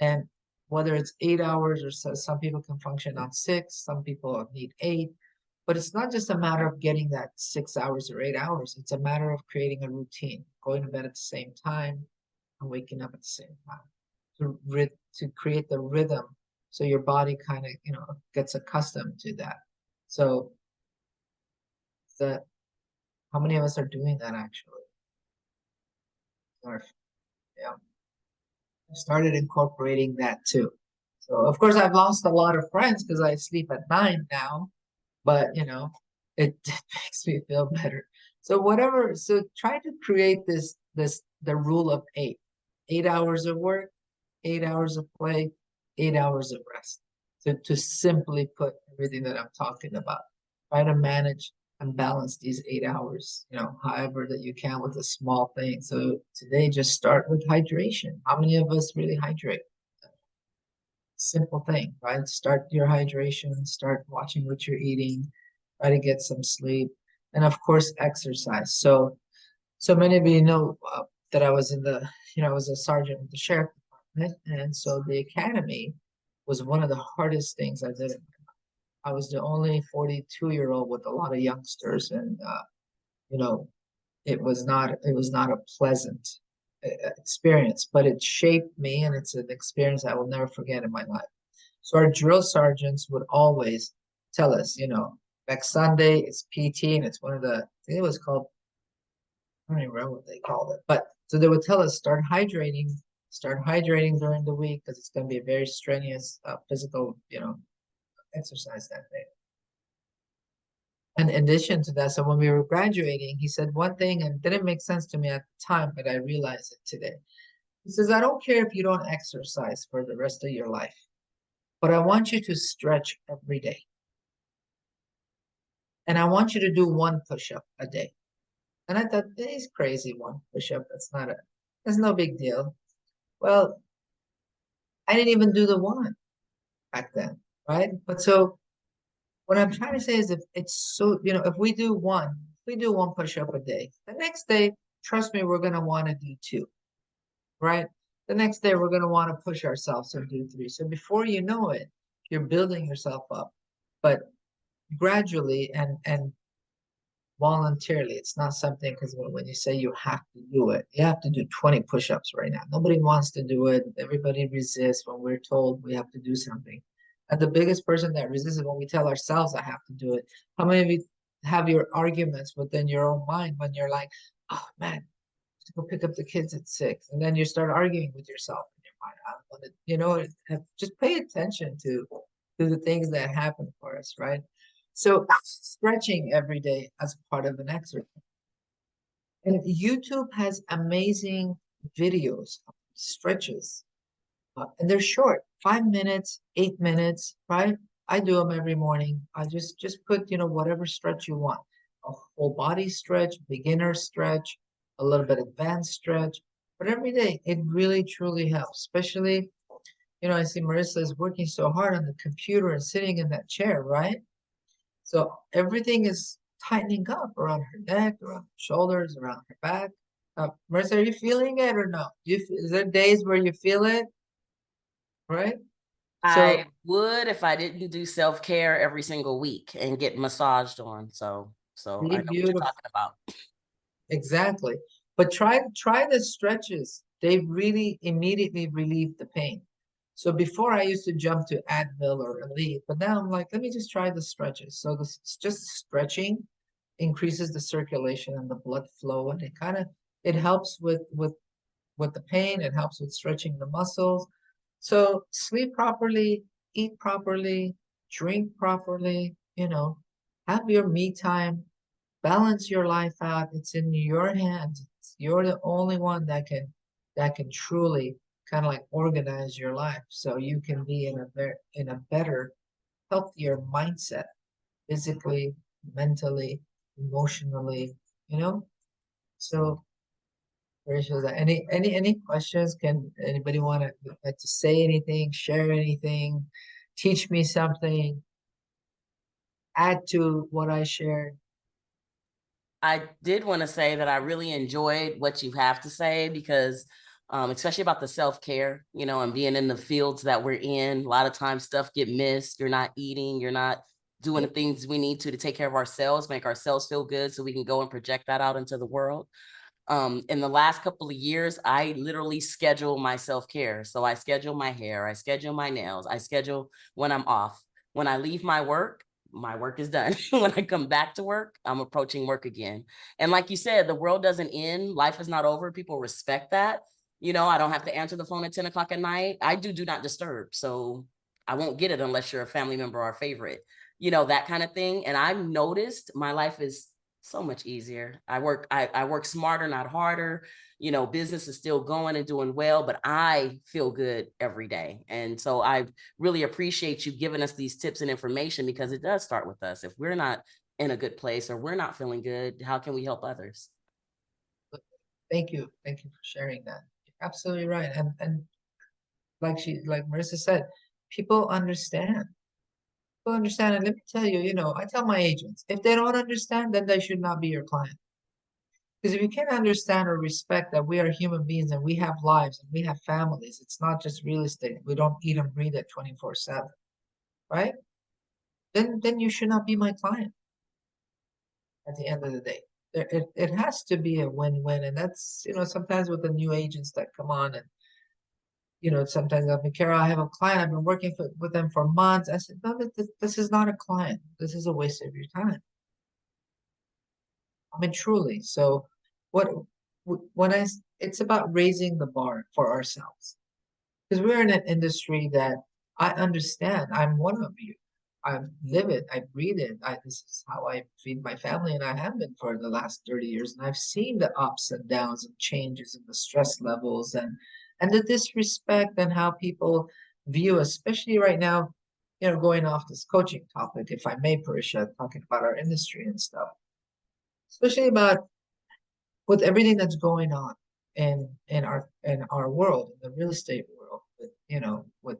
And whether it's 8 hours or so, some people can function on 6, some people need 8. But it's not just a matter of getting that 6 hours or 8 hours. It's a matter of creating a routine, going to bed at the same time and waking up at the same time to create the rhythm, so your body kind of gets accustomed to that. So how many of us are doing that actually? Yeah, I started incorporating that too. So of course I've lost a lot of friends because I sleep at 9 now, but it makes me feel better. So try to create the rule of 8. 8 hours of work, 8 hours of play, 8 hours of rest. To simply put everything that I'm talking about. Try to manage and balance these 8 hours, however that you can with a small thing. So today just start with hydration. How many of us really hydrate? Simple thing, right? Start your hydration, start watching what you're eating, try to get some sleep, and of course exercise. So many of you know that I was I was a sergeant with the sheriff department, and so the academy was one of the hardest things I did. I was the only 42-year-old with a lot of youngsters, and it was not a pleasant experience, but it shaped me, and it's an experience I will never forget in my life. So our drill sergeants would always tell us, next Sunday it's PT, and it's one of I think it was called, I don't even remember what they called it, but so they would tell us start hydrating during the week, because it's going to be a very strenuous physical, exercise that day. And in addition to that, so when we were graduating, he said one thing, and it didn't make sense to me at the time, but I realized it today. He says, I don't care if you don't exercise for the rest of your life, but I want you to stretch every day. And I want you to do 1 push-up a day. And I thought, he's crazy, 1 push-up. That's no big deal. Well, I didn't even do the 1 back then, right? But so what I'm trying to say is, if it's so, if we do 1 push-up a day, the next day, trust me, we're going to want to do 2, right? The next day, we're going to want to push ourselves and do 3. So before you know it, you're building yourself up, but gradually and voluntarily. It's not something, because when you say you have to do it, you have to do 20 push-ups right now. Nobody wants to do it. Everybody resists when we're told we have to do something. And the biggest person that resists is when we tell ourselves I have to do it. How many of you have your arguments within your own mind when you're like, oh man, I have to go pick up the kids at 6, and then you start arguing with yourself in your mind. I want to, just pay attention to the things that happen for us, right? So stretching every day as part of an exercise. And YouTube has amazing videos of stretches. And they're short, 5 minutes, 8 minutes, right? I do them every morning. I just put, whatever stretch you want. A whole body stretch, beginner stretch, a little bit advanced stretch. But every day, it really, truly helps. Especially, I see Marissa is working so hard on the computer and sitting in that chair, right? So everything is tightening up around her neck, around her shoulders, around her back. Marissa, are you feeling it or no? Is there days where you feel it? Right? I would if I didn't do self-care every single week and get massaged on. So I know what you're talking about. Exactly. But try the stretches. They really immediately relieve the pain. So before I used to jump to Advil or Aleve, but now I'm like, let me just try the stretches. So just stretching increases the circulation and the blood flow, and it helps with the pain. It helps with stretching the muscles. So sleep properly, eat properly, drink properly, have your me time, balance your life out. It's in your hands. You're the only one that can truly kind of like organize your life, so you can be in a better, healthier mindset, physically, mentally, emotionally, you know? So Rachel, any questions? Can anybody want to like to say anything, share anything, teach me something, add to what I shared? I did want to say that I really enjoyed what you have to say because especially about the self-care, and being in the fields that we're in, a lot of times stuff get missed. You're not eating, you're not doing the things we need to take care of ourselves, make ourselves feel good so we can go and project that out into the world. In the last couple of years, I literally schedule my self-care. So I schedule my hair, I schedule my nails, I schedule when I'm off. When I leave my work is done. When I come back to work, I'm approaching work again. And like you said, the world doesn't end. Life is not over. People respect that. I don't have to answer the phone at 10 o'clock at night. I do not disturb. So I won't get it unless you're a family member or a favorite, that kind of thing. And I've noticed my life is so much easier. I work smarter, not harder. Business is still going and doing well, but I feel good every day. And so I really appreciate you giving us these tips and information because it does start with us. If we're not in a good place or we're not feeling good, how can we help others? Thank you. Thank you for sharing that. You're absolutely right. And like Marissa said, people understand. People understand. And let me tell you, I tell my agents, if they don't understand, then they should not be your client. Because if you can't understand or respect that we are human beings and we have lives and we have families, it's not just real estate. We don't eat and breathe it 24/7, right? Then you should not be my client at the end of the day. It has to be a win-win. And that's, sometimes with the new agents that come on and, sometimes I'll be, Karol, I have a client, I've been working with them for months. I said, no, this is not a client. This is a waste of your time. I mean, truly. So what, it's about raising the bar for ourselves. Because we're in an industry that I understand. I'm one of you. I live it. I breathe it. This is how I feed my family, and I have been for the last 30 years. And I've seen the ups and downs and changes in the stress levels and the disrespect and how people view, especially right now, going off this coaching topic, if I may, Parisha, talking about our industry and stuff, especially about with everything that's going on in our world, in the real estate world, with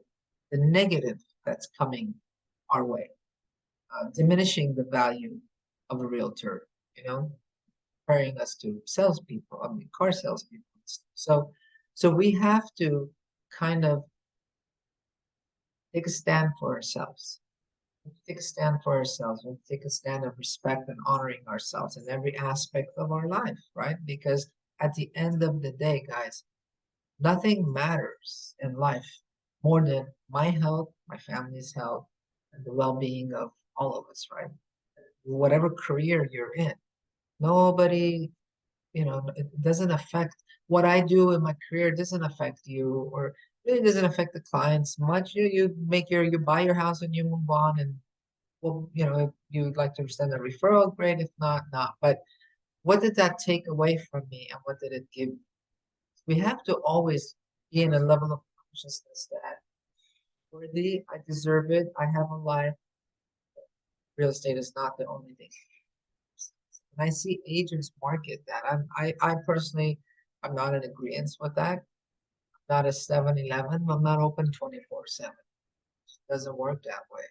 the negative that's coming our way, diminishing the value of a realtor, comparing us to salespeople, car salespeople. So we have to kind of take a stand for ourselves. Take a stand for ourselves. We take a stand of respect and honoring ourselves in every aspect of our life, right? Because at the end of the day, guys, nothing matters in life more than my health, my family's health, and the well-being of all of us, right? Whatever career you're in, nobody, it doesn't affect what I do in my career. It doesn't affect you, or really doesn't affect the clients much. You buy your house and you move on, and well, if you'd like to extend a referral, great. If not, not. But what did that take away from me, and what did it give me? We have to always be in a level of consciousness that worthy, I deserve it, I have a life. Real estate is not the only thing. And I see agents market that. I personally, I'm not in agreement with that. I'm not a 7-Eleven. I'm not open 24/7. It doesn't work that way.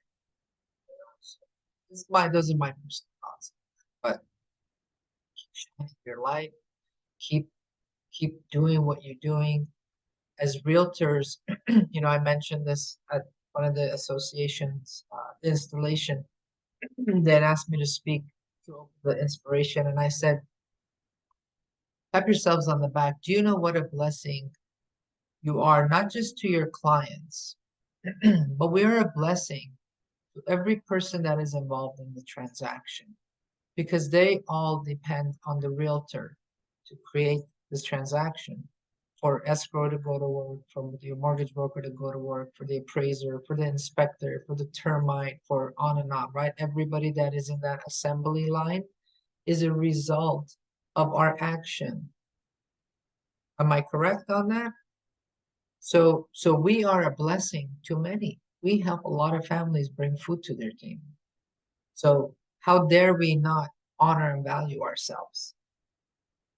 So those are my personal thoughts. But keep shining your light. Keep doing what you're doing. As realtors, I mentioned this at one of the associations installation that asked me to speak to the inspiration, and I said, pat yourselves on the back. Do you know what a blessing you are, not just to your clients, but we are a blessing to every person that is involved in the transaction, because they all depend on the realtor to create this transaction, for escrow to go to work, for the mortgage broker to go to work, for the appraiser, for the inspector, for the termite, for on and on, right? Everybody that is in that assembly line is a result of our action. Am I correct on that? So we are a blessing to many. We help a lot of families bring food to their table. So how dare we not honor and value ourselves.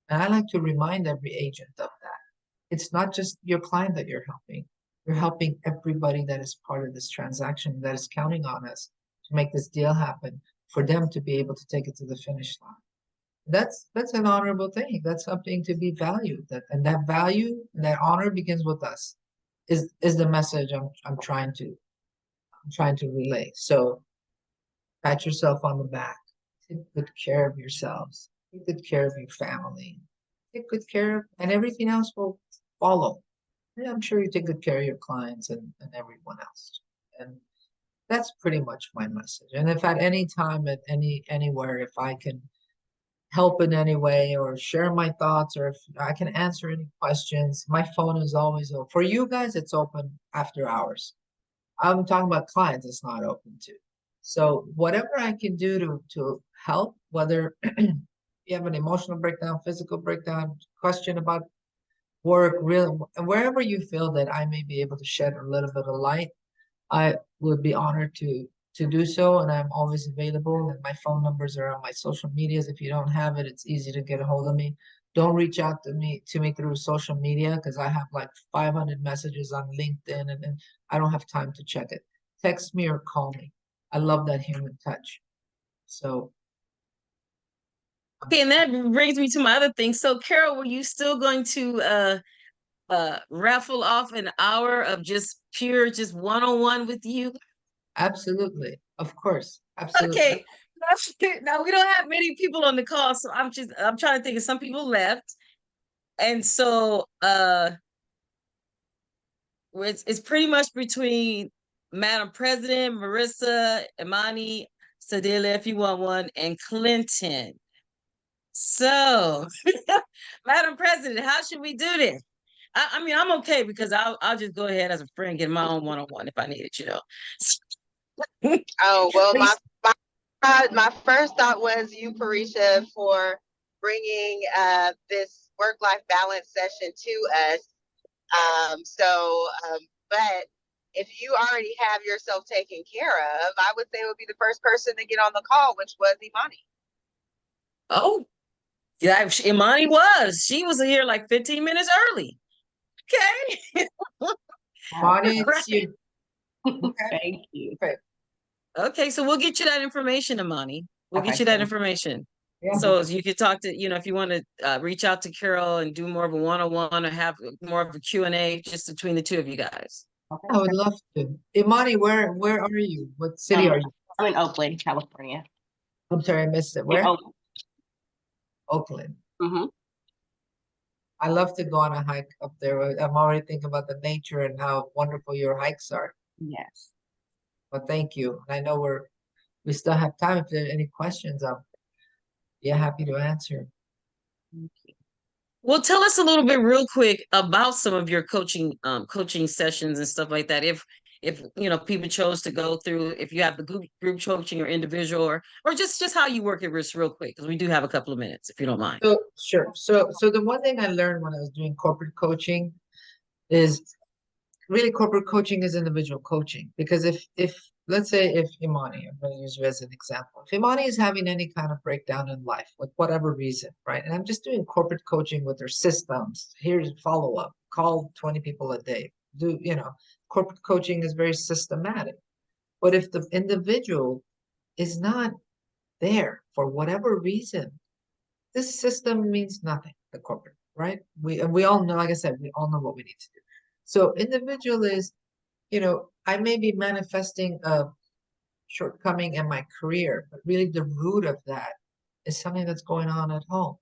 And I like to remind every agent of that. It's not just your client that you're helping. You're helping everybody that is part of this transaction, that is counting on us to make this deal happen, for them to be able to take it to the finish line. That's an honorable thing. That's something to be valued. And that value, and that honor begins with us, is the message I'm trying to relay. So pat yourself on the back. Take good care of yourselves. Take good care of your family. Take good care of, and everything else will follow. And I'm sure you take good care of your clients and everyone else. And that's pretty much my message. And if at any time, at anywhere, if I can help in any way or share my thoughts, or if I can answer any questions, my phone is always open. For you guys, it's open after hours. I'm talking about clients, it's not open to. So whatever I can do to help, whether you have an emotional breakdown, physical breakdown, question about work, real, wherever you feel that I may be able to shed a little bit of light, I would be honored to do so. And I'm always available. And my phone numbers are on my social medias. If you don't have it, it's easy to get a hold of me. Don't reach out to me through social media, because I have like 500 messages on LinkedIn, and I don't have time to check it. Text me or call me. I love that human touch. So Okay, and that brings me to my other thing. So, Karol, were you still going to raffle off an hour of just pure, just one-on-one with you? absolutely, of course, absolutely. Okay. Now we don't have many people on the call, so I'm trying to think of some people left. And so it's pretty much between Madam President, Marissa, Imani, Sadila, if you want one, and Clinton. So, Madam President, how should we do this? I mean, I'm okay, because I'll just go ahead as a friend, get my own one-on-one if I need it, you know. Oh, well, my first thought was you, Parisha, for bringing this work-life balance session to us. But if you already have yourself taken care of, I would say it would be the first person to get on the call, which was Imani. Oh, yeah, Imani was. She was here like 15 minutes early. Okay. Monty, Right. it's you. Okay. Thank you. Okay. Okay, so we'll get you that information, Imani. We'll get Okay, you that cool. information. Yeah. So you could talk to, if you want to reach out to Karol and do more of a one-on-one, or have more of a Q&A just between the two of you guys. Okay. I would love to. Imani, where are you? What city are you? I'm in Oakland, California. I'm sorry, I missed it. In Where? Oakland. Oakland. Mm-hmm. I love to go on a hike up there. I'm already thinking about the nature and how wonderful your hikes are. Yes. But thank you. I know we still have time. If there are any questions, I'm happy to answer. Thank you. Well, tell us a little bit real quick about some of your coaching sessions and stuff like that. If people chose to go through, if you have the group coaching or individual, or just how you work it real quick, because we do have a couple of minutes, if you don't mind. So sure. So the one thing I learned when I was doing corporate coaching is really corporate coaching is individual coaching. Because if let's say if Imani, I'm going to use you as an example. If Imani is having any kind of breakdown in life, with whatever reason, right? And I'm just doing corporate coaching with their systems. Here's follow-up, call 20 people a day. Corporate coaching is very systematic. But if the individual is not there for whatever reason, this system means nothing, the corporate, right? We all know, like I said, we all know what we need to do. So individual is, I may be manifesting a shortcoming in my career, but really the root of that is something that's going on at home,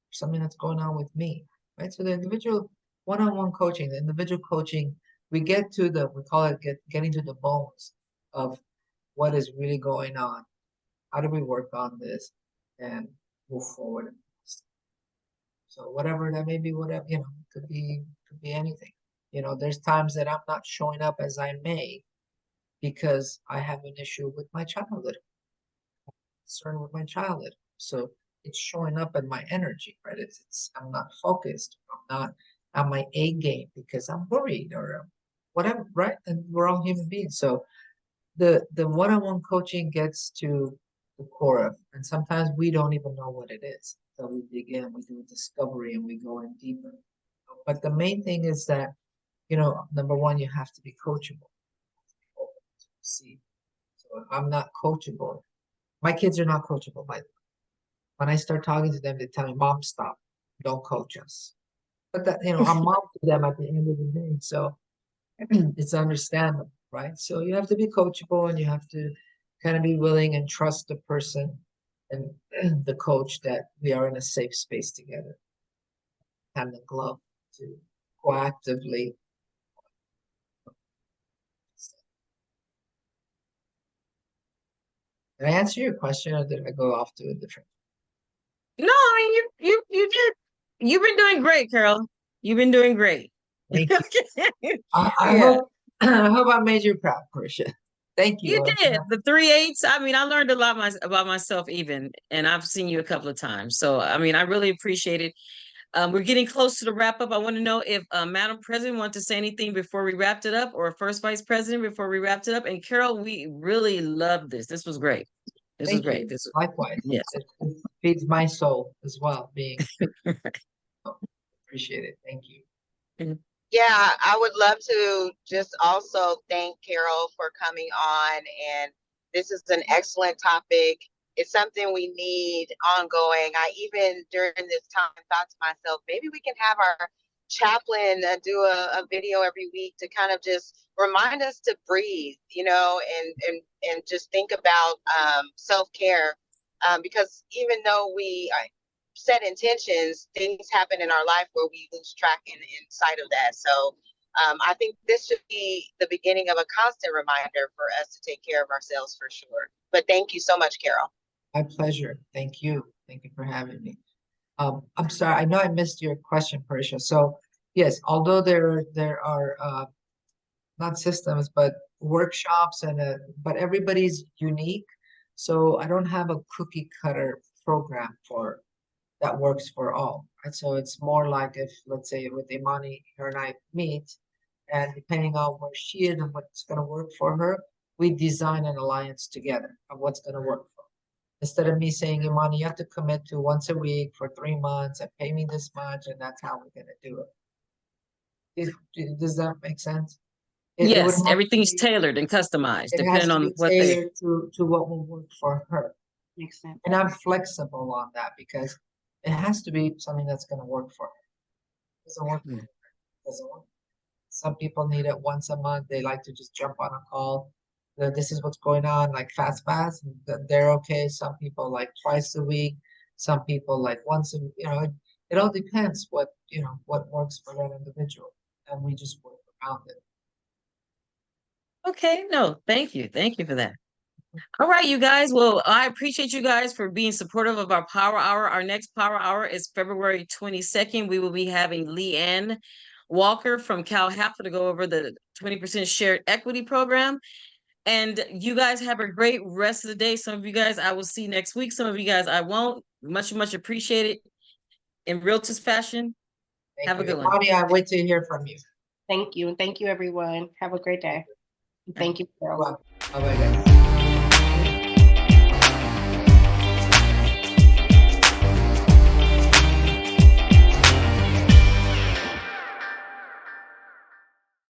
something that's going on with me, right? So the individual one-on-one coaching, the individual coaching, we get to we call it getting to the bones of what is really going on. How do we work on this and move forward? So whatever that may be, whatever, could be anything. There's times that I'm not showing up as I may because I have an issue with my childhood, concern with my childhood. So it's showing up in my energy, right? I'm not focused. I'm not on my A game because I'm worried or whatever, right? And we're all human beings. So the one-on-one coaching gets to the core of. And sometimes we don't even know what it is. So we dig in, we do a discovery, and we go in deeper. But the main thing is that, you know, number one, you have to be coachable. See, so if I'm not coachable, my kids are not coachable, by the way. When I start talking to them, they tell me, Mom, stop, don't coach us. But that, you know, I'm mom to them at the end of the day. So it's understandable, right? So you have to be coachable, and you have to kind of be willing and trust the person and the coach that we are in a safe space together. Hand in glove to proactively. Did I answer your question, or did I go off to a different? No, I mean you did. You've been doing great, Carol. You've been doing great. Thank you. Okay. I Yeah. hope I hope I made you proud, Portia. Thank you. You did the 3/8. I mean, I learned a lot about myself even, and I've seen you a couple of times. So, I mean, I really appreciate it. We're getting close to the wrap up. I want to know if Madam President wants to say anything before we wrapped it up, or First Vice President before we wrapped it up. And Carol, we really loved this. This was great. This was Thank great. you. This was Likewise. yes. It feeds my soul as well, being appreciate it. Thank you. Yeah, I would love to just also thank Carol for coming on. And this is an excellent topic. It's something we need ongoing. I even during this time thought to myself, maybe we can have our chaplain do a video every week to kind of just remind us to breathe, you know, and just think about self-care. Because even though we set intentions, things happen in our life where we lose track in sight of that. So I think this should be the beginning of a constant reminder for us to take care of ourselves for sure. But thank you so much, Carol. My pleasure. Thank you. Thank you for having me. I'm sorry, I know I missed your question, Parisha. So yes, although there are not systems, but workshops but everybody's unique. So I don't have a cookie cutter program that works for all. Right? So it's more like if, let's say, with Imani, her and I meet, and depending on where she is and what's going to work for her, we design an alliance together of what's going to work for her. Instead of me saying, Imani, you have to commit to once a week for 3 months and pay me this much, and that's how we're going to do it. Does that make sense? It would Yes, have to everything's be, tailored and customized it has depending to on be what they. tailored to what will work for her. Makes sense. And I'm flexible on that because it has to be something that's going to work for her. Doesn't work for her. Doesn't work. Some people need it once a month. They like to just jump on a call. This is what's going on, like fast. They're okay. Some people like twice a week. Some people like once a, you know, it all depends what works for that individual, and we just work around it. Okay, no, thank you. Thank you for that. All right, you guys. Well, I appreciate you guys for being supportive of our Power Hour. Our next Power Hour is February 22nd. We will be having Leanne Walker from Cal HAPA to go over the 20% shared equity program. And you guys have a great rest of the day. Some of you guys I will see next week. Some of you guys I won't. Much, much appreciated in Realtors fashion. Thank Have a you. good one. Imani, I wait to hear from you. Thank you. And thank you, everyone. Have a great day. Thank you, Carol. Bye bye, guys.